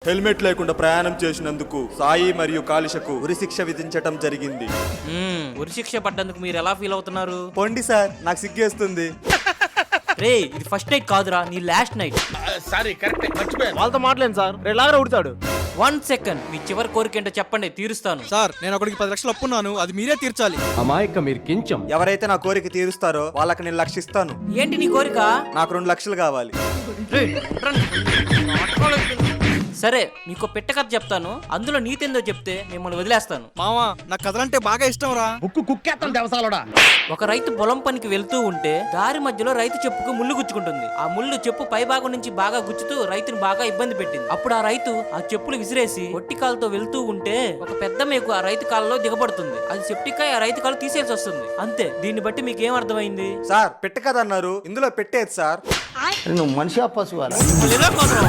Helmet లేకుండా ప్రయాణం చేసినందుకు సాయి మరియు కాలిషకు ఉరిశిక్ష విధించటం జరిగింది. ఉరిశిక్ష పడ్డందుకు మీరు ఎలా ఫీల్ అవుతున్నారు? పొండి సార్, నాకు సిగ్గేస్తుంది. రే, ఇది ఫస్ట్ నైట్ కాదురా, నీ లాస్ట్ నైట్. సారీ, కరెక్ట్, మర్చిపోయాను. వాళ్ళతో మాట్లాడండి సార్, రెలాగా ఉడతాడు. 1 సెకండ్, మీ చివరి కోరిక ఏంటో చెప్పండి, తీరుస్తాను. సార్, నేను ఒకడికి 10 లక్షలు అప్పున్నాను, అది మీరే తీర్చాలి. అమాయక మీరు కించం. ఎవరైతే నా కోరిక తీరుస్తారో వాళ్ళకి నేను లక్షిస్తాను. ఏంటి నీ కోరిక? నాకు 2 లక్షలు కావాలి. సరే, మీకు పెట్ట కథ చెప్తాను, అందులో నీతేందో చెప్తే మిమ్మల్ని వదిలేస్తాను. మావా, నాకు కథలంటే బాగా ఇష్టం రా. బుక్కు కుక్కేస్తాను దేవసాలోడా. ఒక రైతు పొలం పనికి వెళ్తూ ఉంటే దారి మధ్యలో రైతు చెప్పుకు ముళ్ళు గుచ్చుకుంటుంది. ఆ ముళ్ళు చెప్పు పై భాగం నుంచి బాగా గుచ్చుతూ రైతుని బాగా ఇబ్బంది పెట్టింది. అప్పుడు ఆ రైతు ఆ చెప్పులు విసిరేసి ఒట్టి కాలుతో వెళ్తూ ఉంటే ఒక పెద్ద మేకు ఆ రైతు కాళ్ళలో దిగబడుతుంది. అది సెప్టికాయ ఆ రైతు కాలు తీసేసి వస్తుంది. అంతే. దీన్ని బట్టి మీకు ఏం అర్థమైంది? సార్, పెట్ట కదా అన్నారు, ఇందులో పెట్టేది సార్. నువ్వు మనిషి పశువారా? మళ్ళీ ఇలా కాదురా.